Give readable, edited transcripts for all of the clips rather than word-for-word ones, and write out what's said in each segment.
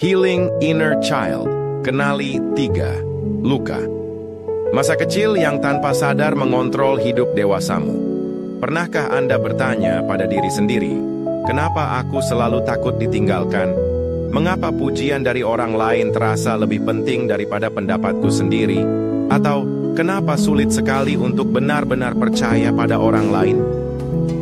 Healing Inner Child. Kenali 3. Luka. Masa kecil yang tanpa sadar mengontrol hidup dewasamu. Pernahkah Anda bertanya pada diri sendiri, kenapa aku selalu takut ditinggalkan? Mengapa pujian dari orang lain terasa lebih penting daripada pendapatku sendiri? Atau kenapa sulit sekali untuk benar-benar percaya pada orang lain?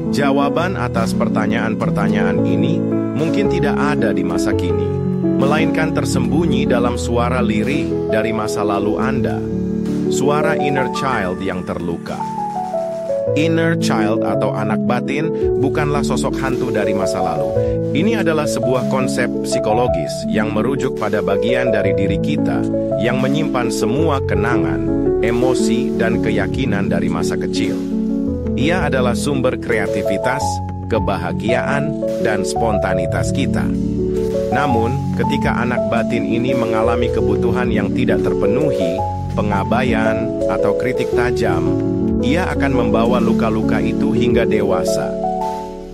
Jawaban atas pertanyaan-pertanyaan ini mungkin tidak ada di masa kini, melainkan tersembunyi dalam suara lirih dari masa lalu Anda. Suara inner child yang terluka. Inner child atau anak batin bukanlah sosok hantu dari masa lalu. Ini adalah sebuah konsep psikologis yang merujuk pada bagian dari diri kita yang menyimpan semua kenangan, emosi, dan keyakinan dari masa kecil. Ia adalah sumber kreativitas, kebahagiaan, dan spontanitas kita. Namun, ketika anak batin ini mengalami kebutuhan yang tidak terpenuhi, pengabaian, atau kritik tajam, ia akan membawa luka-luka itu hingga dewasa.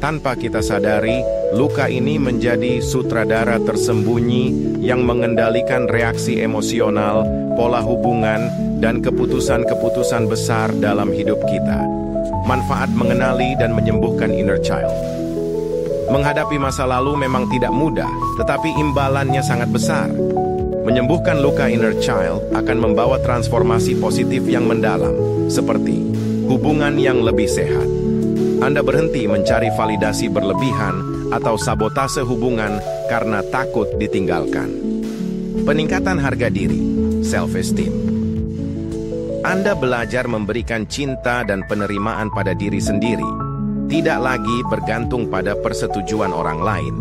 Tanpa kita sadari, luka ini menjadi sutradara tersembunyi yang mengendalikan reaksi emosional, pola hubungan, dan keputusan-keputusan besar dalam hidup kita. Manfaat mengenali dan menyembuhkan inner child. Menghadapi masa lalu memang tidak mudah, tetapi imbalannya sangat besar. Menyembuhkan luka inner child akan membawa transformasi positif yang mendalam, seperti hubungan yang lebih sehat. Anda berhenti mencari validasi berlebihan atau sabotase hubungan karena takut ditinggalkan. Peningkatan harga diri, self-esteem. Anda belajar memberikan cinta dan penerimaan pada diri sendiri, tidak lagi bergantung pada persetujuan orang lain.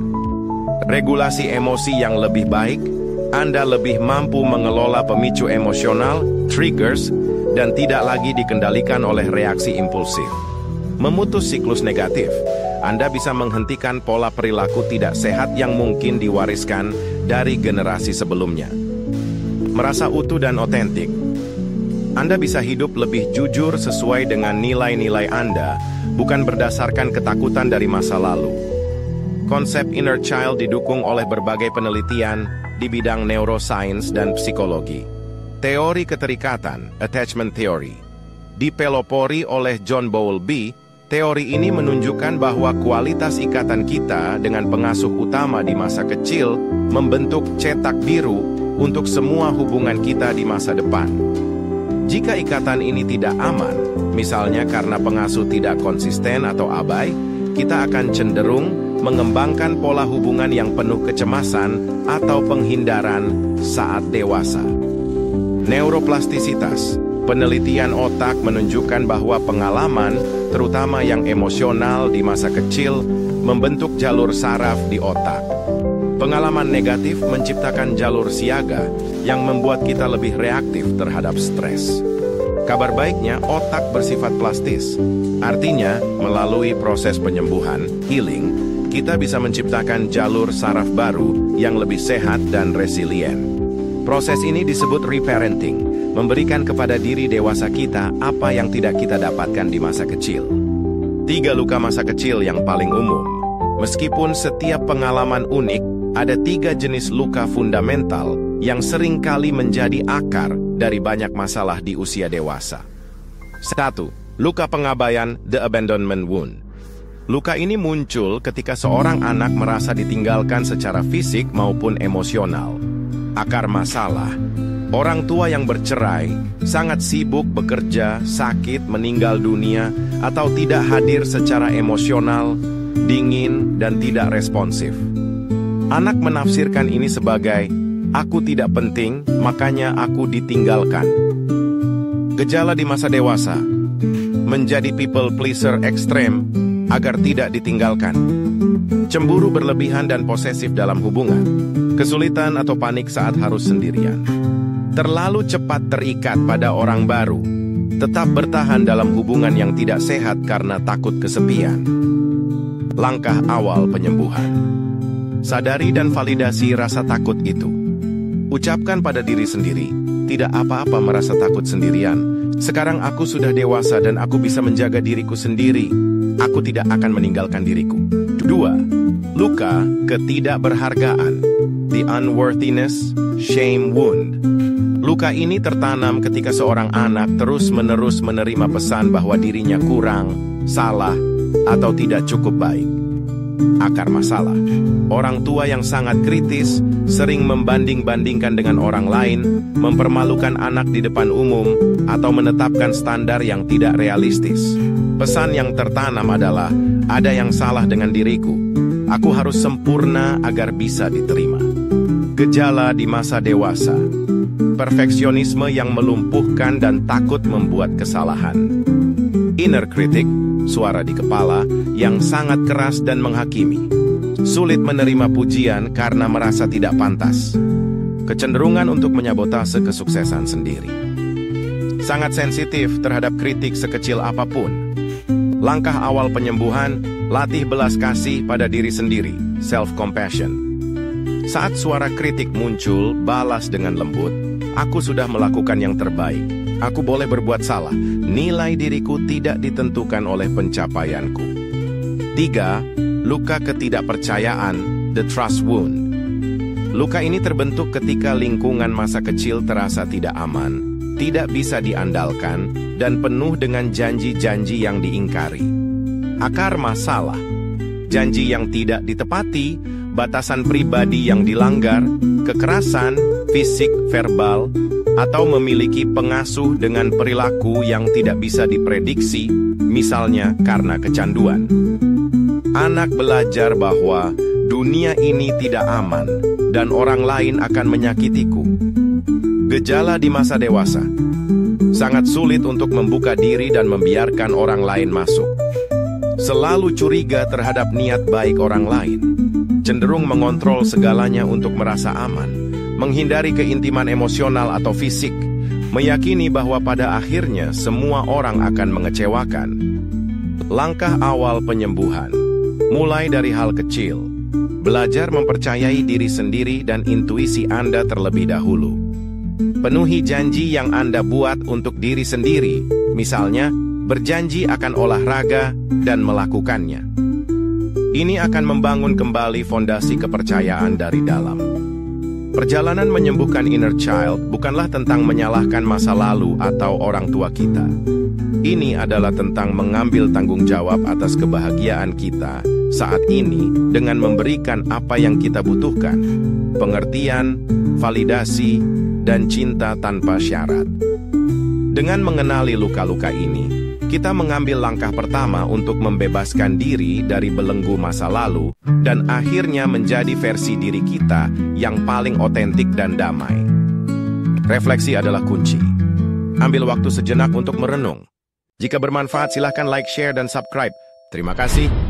Regulasi emosi yang lebih baik, Anda lebih mampu mengelola pemicu emosional, triggers, dan tidak lagi dikendalikan oleh reaksi impulsif. Memutus siklus negatif, Anda bisa menghentikan pola perilaku tidak sehat yang mungkin diwariskan dari generasi sebelumnya. Merasa utuh dan otentik, Anda bisa hidup lebih jujur sesuai dengan nilai-nilai Anda, bukan berdasarkan ketakutan dari masa lalu. Konsep inner child didukung oleh berbagai penelitian di bidang neuroscience dan psikologi. Teori keterikatan, attachment theory, dipelopori oleh John Bowlby. Teori ini menunjukkan bahwa kualitas ikatan kita dengan pengasuh utama di masa kecil membentuk cetak biru untuk semua hubungan kita di masa depan. Jika ikatan ini tidak aman, misalnya karena pengasuh tidak konsisten atau abai, kita akan cenderung mengembangkan pola hubungan yang penuh kecemasan atau penghindaran saat dewasa. Neuroplastisitas. Penelitian otak menunjukkan bahwa pengalaman, terutama yang emosional di masa kecil, membentuk jalur saraf di otak. Pengalaman negatif menciptakan jalur siaga yang membuat kita lebih reaktif terhadap stres. Kabar baiknya, otak bersifat plastis. Artinya, melalui proses penyembuhan, healing, kita bisa menciptakan jalur saraf baru yang lebih sehat dan resilient. Proses ini disebut reparenting, memberikan kepada diri dewasa kita apa yang tidak kita dapatkan di masa kecil. 3 luka masa kecil yang paling umum. Meskipun setiap pengalaman unik, ada 3 jenis luka fundamental yang sering kali menjadi akar dari banyak masalah di usia dewasa. 1. Luka pengabaian, the abandonment wound. Luka ini muncul ketika seorang anak merasa ditinggalkan secara fisik maupun emosional. Akar masalah, orang tua yang bercerai, sangat sibuk bekerja, sakit, meninggal dunia, atau tidak hadir secara emosional, dingin, dan tidak responsif. Anak menafsirkan ini sebagai, aku tidak penting, makanya aku ditinggalkan. Gejala di masa dewasa, menjadi people pleaser ekstrem agar tidak ditinggalkan. Cemburu berlebihan dan posesif dalam hubungan. Kesulitan atau panik saat harus sendirian. Terlalu cepat terikat pada orang baru. Tetap bertahan dalam hubungan yang tidak sehat karena takut kesepian. Langkah awal penyembuhan. Sadari dan validasi rasa takut itu. Ucapkan pada diri sendiri, tidak apa-apa merasa takut sendirian. Sekarang aku sudah dewasa dan aku bisa menjaga diriku sendiri. Aku tidak akan meninggalkan diriku. 2. Luka ketidakberhargaan. The Unworthiness Shame Wound. Luka ini tertanam ketika seorang anak terus-menerus menerima pesan bahwa dirinya kurang, salah, atau tidak cukup baik. Akar masalah, orang tua yang sangat kritis, sering membanding-bandingkan dengan orang lain, mempermalukan anak di depan umum, atau menetapkan standar yang tidak realistis. Pesan yang tertanam adalah, ada yang salah dengan diriku. Aku harus sempurna agar bisa diterima. Gejala di masa dewasa, perfeksionisme yang melumpuhkan dan takut membuat kesalahan. Inner critic, suara di kepala yang sangat keras dan menghakimi. Sulit menerima pujian karena merasa tidak pantas. Kecenderungan untuk menyabotase kesuksesan sendiri. Sangat sensitif terhadap kritik sekecil apapun. Langkah awal penyembuhan, latih belas kasih pada diri sendiri, self-compassion. Saat suara kritik muncul, balas dengan lembut. Aku sudah melakukan yang terbaik. Aku boleh berbuat salah. Nilai diriku tidak ditentukan oleh pencapaianku. 3. Luka ketidakpercayaan, the trust wound. Luka ini terbentuk ketika lingkungan masa kecil terasa tidak aman, tidak bisa diandalkan, dan penuh dengan janji-janji yang diingkari. Akar masalah, janji yang tidak ditepati, batasan pribadi yang dilanggar, kekerasan, fisik, verbal, atau memiliki pengasuh dengan perilaku yang tidak bisa diprediksi, misalnya karena kecanduan. Anak belajar bahwa dunia ini tidak aman dan orang lain akan menyakitiku. Gejala di masa dewasa, sangat sulit untuk membuka diri dan membiarkan orang lain masuk. Selalu curiga terhadap niat baik orang lain, cenderung mengontrol segalanya untuk merasa aman, menghindari keintiman emosional atau fisik, meyakini bahwa pada akhirnya semua orang akan mengecewakan. Langkah awal penyembuhan, mulai dari hal kecil, belajar mempercayai diri sendiri dan intuisi Anda terlebih dahulu. Penuhi janji yang Anda buat untuk diri sendiri, misalnya berjanji akan olahraga dan melakukannya. Ini akan membangun kembali fondasi kepercayaan dari dalam. Perjalanan menyembuhkan inner child bukanlah tentang menyalahkan masa lalu atau orang tua kita. Ini adalah tentang mengambil tanggung jawab atas kebahagiaan kita saat ini dengan memberikan apa yang kita butuhkan, pengertian, validasi, dan cinta tanpa syarat. Dengan mengenali luka-luka ini, kita mengambil langkah pertama untuk membebaskan diri dari belenggu masa lalu dan akhirnya menjadi versi diri kita yang paling otentik dan damai. Refleksi adalah kunci. Ambil waktu sejenak untuk merenung. Jika bermanfaat, silahkan like, share, dan subscribe. Terima kasih.